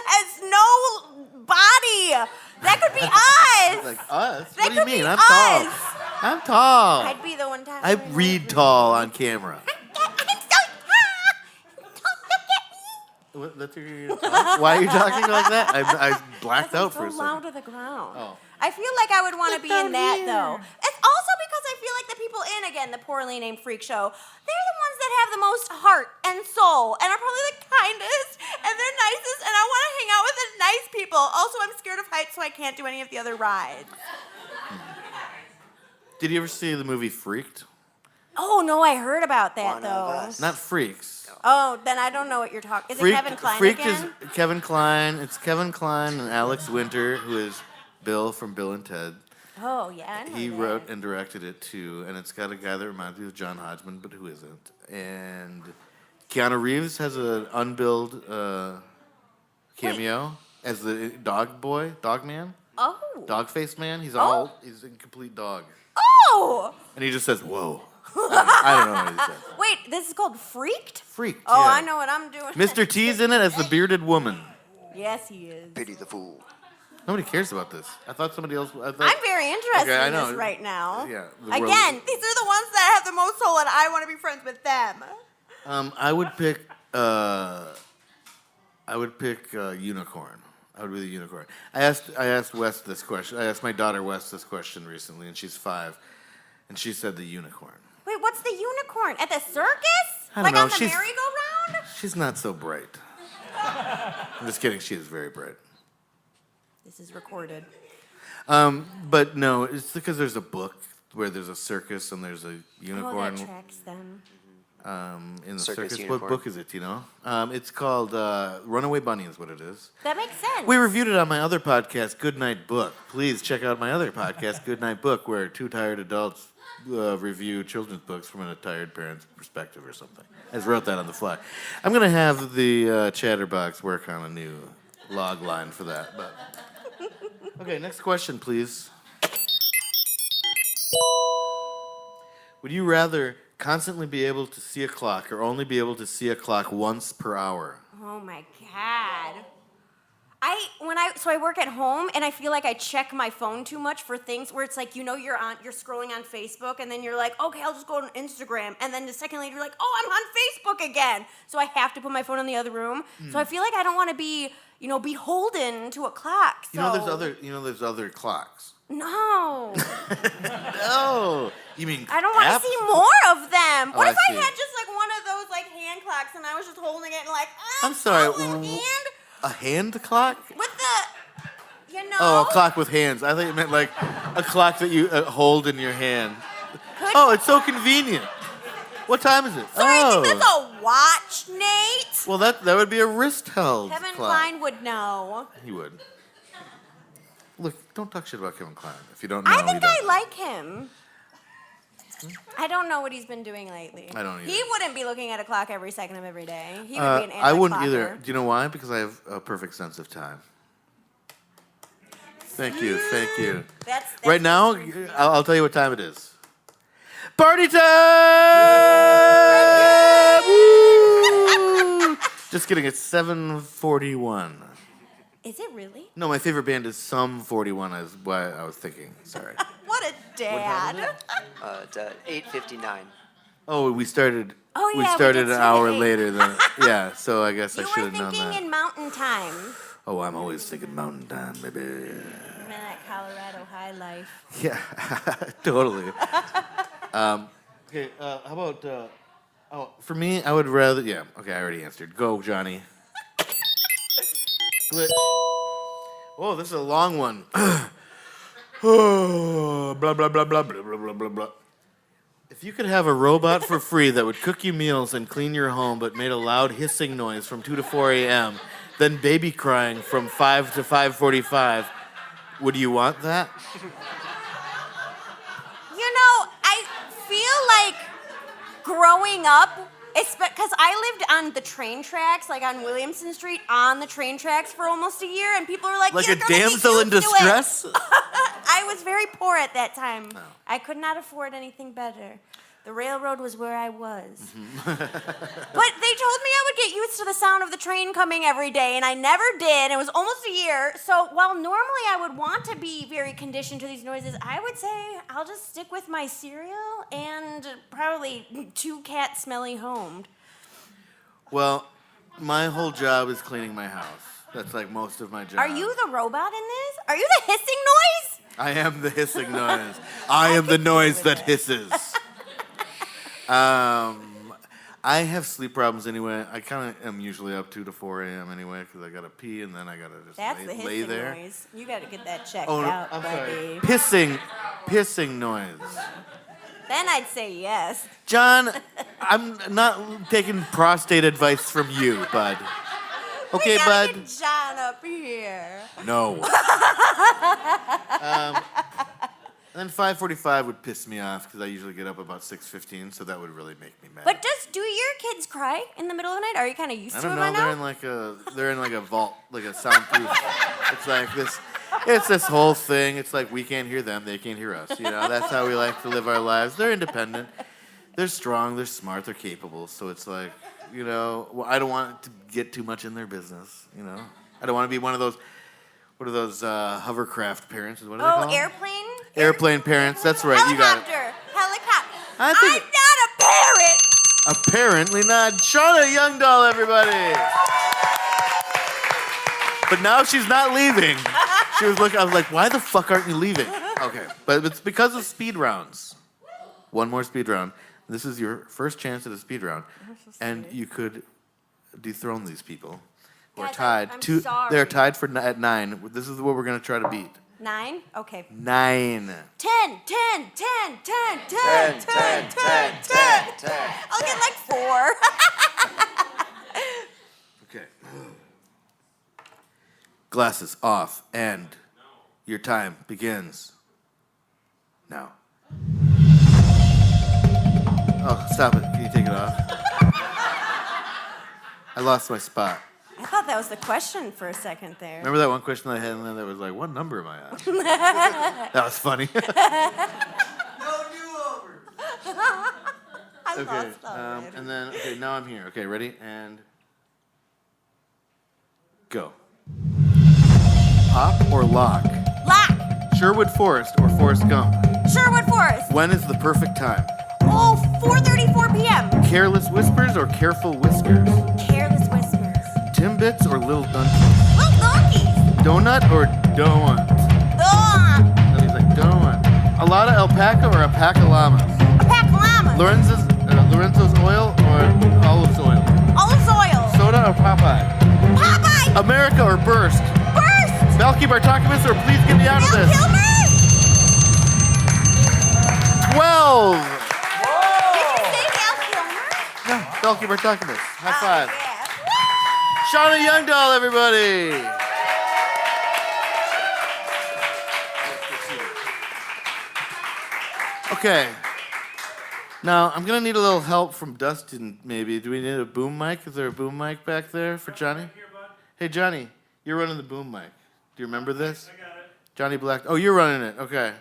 has no body. That could be us. Like us? That What do you could mean? be I'm us. tall. I'm tall. I'd be the one to I read tall on camera. What, that's your talk? Why are you talking like that? I blacked out for a so low second. to the ground. Oh. I feel like I would want to be in that though. It's also because I feel like the people in the poorly named freak show, they're the ones that have the most heart and soul and are probably the kindest and they're nicest and I want to hang out with the nice people. Also, I'm scared of heights, so I can't do any of the other rides. Did you ever see the movie Freaked? Oh no, I heard about that One of though. us. Not Freaks. Oh, then I don't know what you're talking. Is it Kevin Kline Freaked again? is Kevin Kline. It's Kevin Kline and Alex Winter, who is Bill from Bill and Ted. Oh, yeah, I know He that. wrote and directed it too, and it's got a guy that reminds me of John Hodgman, but who isn't? And Keanu Reeves has an unbilled cameo as the dog man, Oh. dog face man. He's a complete dog, Oh! and he just says "whoa." I don't know what he says. Wait, this is called Freaked? Freaked. Oh, yeah. I know what I'm doing. Mr. T's in it as the bearded woman. Yes, he is. Pity the fool. Nobody cares about this. I thought somebody else. I'm very interested Okay, I in know. this right now. Yeah, the Again, world- these are the ones that have the most soul, and I want to be friends with them. I would pick. Unicorn. I would be the unicorn. I asked Wes this question. I asked my daughter Wes this question recently, and she's 5, and she said the unicorn. Wait, what's the unicorn? At the circus? I don't Like know, on the she's- merry-go-round? She's not so bright. I'm just kidding. She is very bright. This is recorded. But no, it's because there's a book where there's a circus and there's a Oh, unicorn that tracks them. in the Circus circus. unicorn. What book is it? Do you know? It's called Runaway Bunny is what it is. That makes sense. We reviewed it on my other podcast, Good Night Book. Please check out my other podcast, Good Night Book, where 2 tired adults review children's books from a tired parent's perspective or something. I just wrote that on the fly. I'm going to have the Chatterbox work on a new log line for that. But okay, next question, please. Would you rather constantly be able to see a clock or only be able to see a clock once per hour? Oh my god. I work at home and I feel like I check my phone too much for things where it's like, you know, you're scrolling on Facebook and then you're like, okay, I'll just go on Instagram, and then the second later you're like, oh, I'm on Facebook again. So I have to put my phone in the other room. So I feel like I don't want to be, you know, beholden to a clock. So. There's other clocks. No. Oh, you mean I don't want apps? to see more of them. What I if I see. had just like one of those like hand clocks and I was just holding it and like, I'm sorry. one hand A hand clock? with the, you know. Oh, a clock with hands. I thought you meant like a clock that you hold in your hand. Could- Oh, it's so convenient. What time is it? Sorry, oh. that's a watch, Nate. Well, that would be a wrist held Kevin clock. Kline would know. He would. Look, don't talk shit about Kevin Kline. If you don't know, I think you I don't. like him. I don't know what he's been doing lately. I don't either. He wouldn't be looking at a clock every second of every day. He would be an I wouldn't anti-clocker. either. Do you know why? Because I have a perfect sense of time. Thank you. Thank you. That's Right now, I'll tell you what time it is. Party time! Woo! Just kidding. It's 7:41. Is it really? No, my favorite band is Sum 41. Is why I was thinking. Sorry. What a dad. It's 8:59. Oh, we started. Oh, we yeah, we started did an say hour that. later than. Yeah, so I guess I You should were have known thinking that. in mountain time. Oh, I'm always thinking Mountain Time, baby. Man, that Colorado high life. Yeah, totally. Okay, how about? For me, I would rather. Yeah, okay, I already answered. Go, Johnny. Glitch. Oh, this is a long one. Oh, blah blah blah blah blah blah blah blah blah. If you could have a robot for free that would cook you meals and clean your home, but made a loud hissing noise from 2 to 4 a.m., then baby crying from 5 to 5:45, would you want that? You know, I feel like growing up, because I lived on the train tracks, like on Williamson Street, on the train tracks for almost a year, and people were like, Like "You're a gonna get damsel in used to it." distress? I was very poor at that time. Oh. I could not afford anything better. The railroad was where I was. Mm-hmm. But they told me I would get used to the sound of the train coming every day, and I never did. It was almost a year. So while normally I would want to be very conditioned to these noises, I would say I'll just stick with my cereal and probably 2 cat smelly home. Well, my whole job is cleaning my house. That's like most of my job. Are you the robot in this? Are you the hissing noise? I am the hissing noise. I am the could noise do with that it. hisses. I have sleep problems anyway. I kind of am usually up 2 to 4 a.m. anyway because I gotta pee and then I gotta just That's the lay hissing there. noise. You got to get that checked Oh, no, out, I'm buddy. sorry. Pissing noise. Then I'd say yes. John, I'm not taking prostate advice from you, bud. Okay, we gotta bud. get John up here. No. And then 5:45 would piss me off because I usually get up about 6:15, so that would really make me mad. But do your kids cry in the middle of the night? Are you kind of used I to it don't by know. now? They're in like a vault, like a soundproof. It's like this. It's this whole thing. It's like we can't hear them, they can't hear us. You know, that's how we like to live our lives. They're independent. They're strong. They're smart. They're capable. So it's like, you know, well, I don't want to get too much in their business. You know, I don't want to be one of those. What are those hovercraft parents? What are they called? Airplane? Airplane parents. That's right. You got it. Helicopter. I I'm think- not a parrot. Apparently not. Shauna Jungdahl, everybody. But now she's not leaving. She was looking. I was like, why the fuck aren't you leaving? Okay, but it's because of speed rounds. One more speed round. This is your first chance at a speed round, and you could dethrone these people. Who are Guys, tied. I'm sorry. They're tied at 9. This is what we're gonna try to beat. 9? Okay. 9. 10, 10, 10, 10, 10, 10, 10, 10. I'll get like 4. Okay. Glasses off, and your time begins now. Oh, stop it. Can you take it off? I lost my spot. I thought that was the question for a second there. Remember that one question I had in there that was like, what number am I on? That was funny. No do-over. I Okay. lost already. And then, okay, now I'm here. Okay, ready? And go. Pop or lock? Lock. Sherwood Forest or Forrest Gump? Sherwood Forest. When is the perfect time? Oh, 4:34 p.m. Careless whispers or careful whiskers? Careless whispers. Timbits or little donkeys? Little donkeys. Donut or donut? Ugh. No, he's like donut. A lot of alpaca or a pack of llamas? A pack of llamas. Lorenzo's oil or olive oil? Olive oil. Soda or Popeye? Popeye. America or Burst? Burst. Balky Bartokomous or Please Get Me Out of Bill This? Kilmer. 12! Did you say Bill Kilmer? No, Balky Bartokomous. High five. Yeah. Shauna Jungdahl, everybody! Okay. Now, I'm going to need a little help from Dustin, maybe. Do we need a boom mic? Is there a boom mic back there for Johnny? Hey, Johnny, you're running the boom mic. Do you remember this? I got it. Johnny Black. Oh, you're running it. Okay.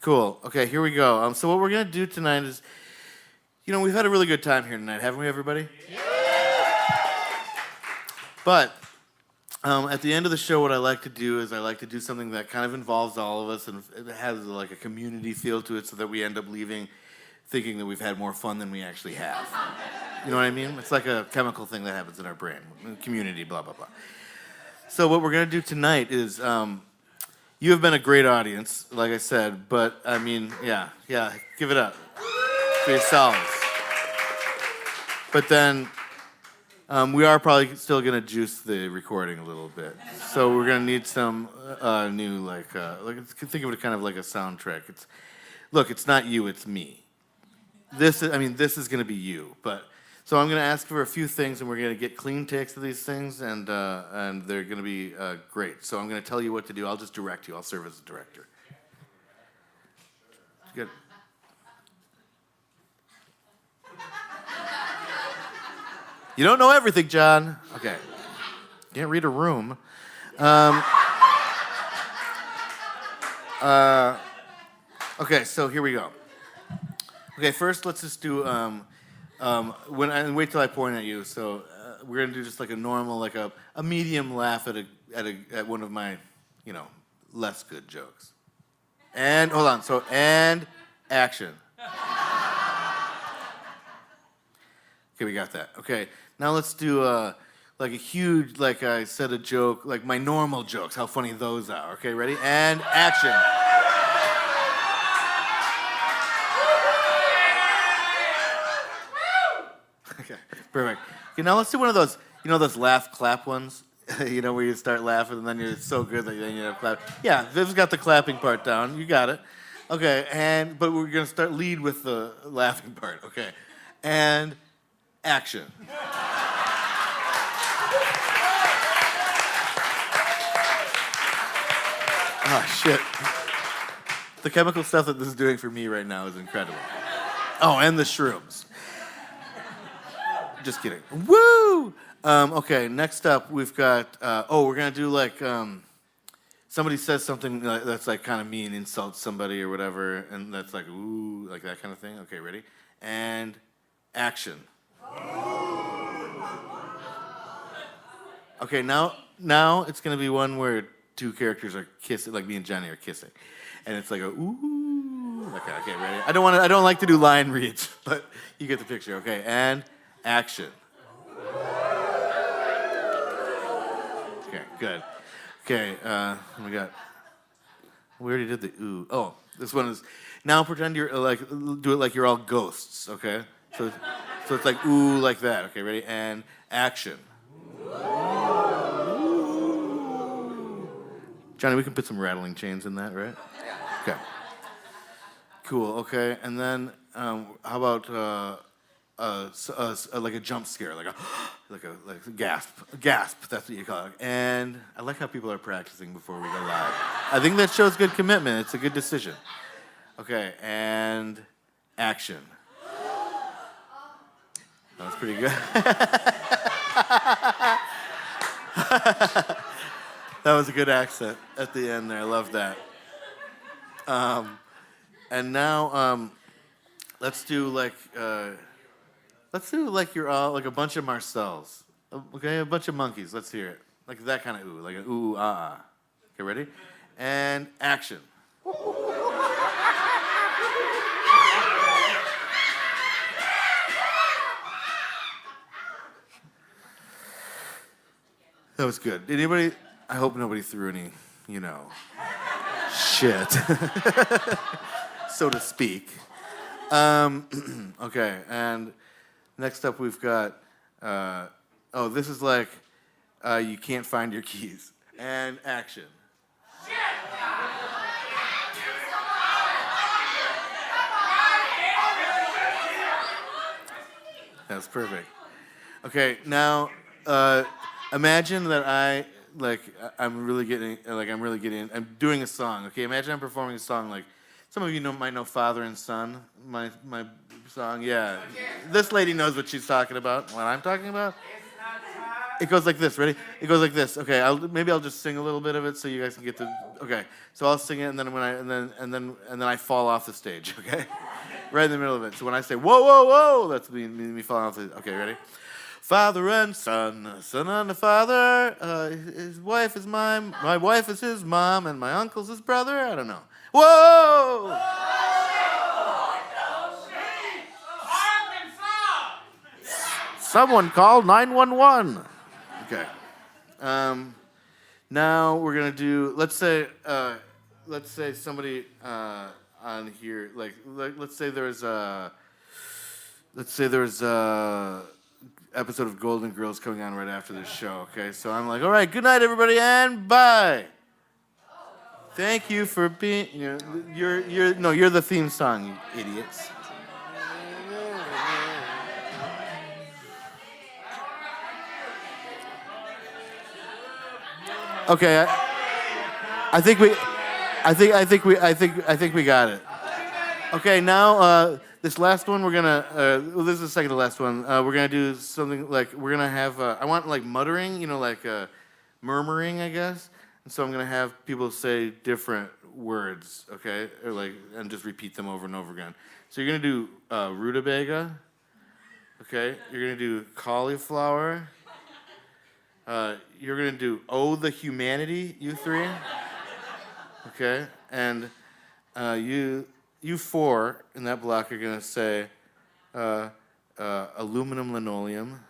Cool. Okay, here we go. So what we're going to do tonight is, you know, we've had a really good time here tonight, haven't we, everybody? Yeah. But at the end of the show, what I like to do is I like to do something that kind of involves all of us and it has like a community feel to it so that we end up leaving thinking that we've had more fun than we actually have. You know what I mean? It's like a chemical thing that happens in our brain. Community, blah, blah, blah. So what we're going to do tonight is you have been a great audience, like I said, but I mean, yeah, give it up for yourselves. But then we are probably still going to juice the recording a little bit. So we're going to need some new, like think of it kind of like a soundtrack. It's not you, it's me. This is going to be you. But so I'm going to ask for a few things, and we're going to get clean takes of these things, and they're going to be great. So I'm going to tell you what to do. I'll just direct you. I'll serve as a director. Good. You don't know everything, John. Okay. Can't read a room. Okay, so here we go. Okay, first let's just do wait till I point at you. So we're gonna do just like a normal, like a medium laugh at one of my, less good jokes. And hold on. So and action. Okay, we got that. Okay, now let's do like a huge, like I said a joke, like my normal jokes, how funny those are. Okay, ready? And action. Okay, perfect. Okay, now let's do one of those, those laugh clap ones, where you start laughing and then you're so good that then you clap. Yeah, Viv's got the clapping part down. You got it. Okay, but we're gonna start lead with the laughing part. Okay, and action. Oh shit. The chemical stuff that this is doing for me right now is incredible. Oh, and the shrooms. Just kidding. Woo! Okay, next up we've got, we're going to do like, somebody says something that's like kind of mean, insults somebody or whatever, and that's like, ooh, like that kind of thing. Okay, ready? And action. Okay, now it's going to be one where two characters are kissing, like me and Johnny are kissing. And it's like a ooh. Okay, ready? I don't like to do line reads, but you get the picture. Okay, and action. Okay, good. Okay, we already did the ooh. Oh, this one is, now pretend you're do it like you're all ghosts, okay? So it's like ooh, like that. Okay, ready? And action. Johnny, we can put some rattling chains in that, right? Okay. Cool. Okay, and then how about like a jump scare, like a gasp. That's what you call it. And I like how people are practicing before we go live. I think that shows good commitment. It's a good decision. Okay, and action. That was pretty good. That was a good accent at the end there. I love that. And now let's do like you're all like a bunch of Marcels. Okay, a bunch of monkeys. Let's hear it. Like that kind of ooh, like an ooh ah. Okay, ready? And action. That was good. Anybody? I hope nobody threw any, shit, so to speak. Okay, and next up we've got, this is like, you can't find your keys. And action. That's perfect. Okay, now, imagine that I'm doing a song, okay? Imagine I'm performing a song like, some of you might know Father and Son, my song, yeah. This lady knows what she's talking about, what I'm talking about. It goes like this, ready? It goes like this. Okay, maybe I'll just sing a little bit of it so you guys can get the, okay. So I'll sing it and then I fall off the stage, okay? Right in the middle of it. So when I say, whoa, whoa, whoa, that's me falling off the, okay, ready? Father and son, son and a father, his wife is my wife is his mom, and my uncle's his brother, I don't know. Whoa! Someone called 911. Okay. Now we're gonna do, let's say somebody on here, let's say there's a episode of Golden Girls coming on right after this show, okay? So I'm like, all right, good night, everybody, and bye. Thank you for being, you're the theme song, you idiots. Okay, I think we got it. Okay, now this last one we're gonna. This is the second to last one. We're gonna do something like we're gonna have. I want like muttering, murmuring, I guess. And so I'm gonna have people say different words, okay, and just repeat them over and over again. So you're gonna do rutabaga. Okay, you're gonna do cauliflower. You're gonna do "Oh the Humanity," you three. Okay, and you four in that block are gonna say aluminum linoleum.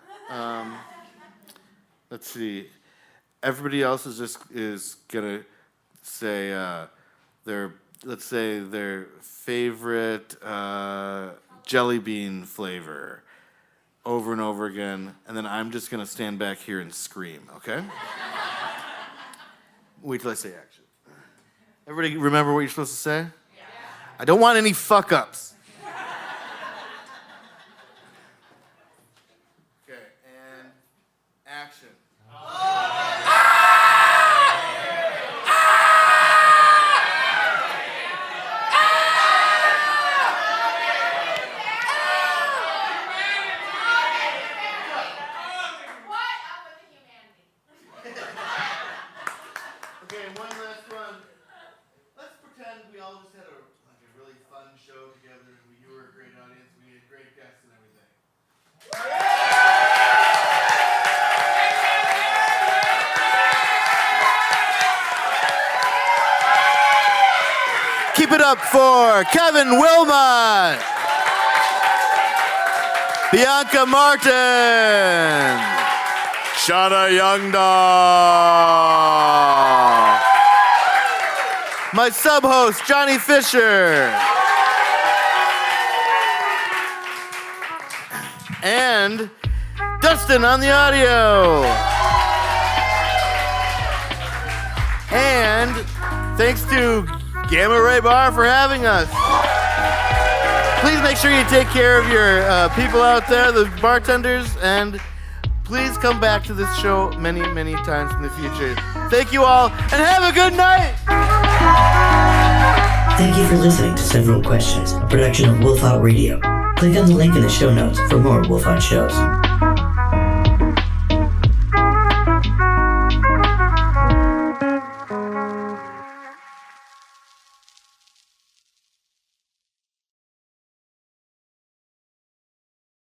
Let's see. Everybody else is gonna say their favorite jelly bean flavor over and over again, and then I'm just gonna stand back here and scream, okay? Wait till I say action. Everybody remember what you're supposed to say? Yeah. I don't want any fuck-ups. Okay, and action. up for Kevin Willmott, Bianca Martin, Shauna Jungdahl, my sub-host, Johnny Fisher, and Dustin on the audio. And thanks to Gamma Ray Bar for having us. Please make sure you take care of your people out there, the bartenders, and please come back to this show many, many times in the future. Thank you all, and have a good night! Thank you for listening to Several Questions, a production of Wolf Out Radio. Click on the link in the show notes for more Wolf Out shows.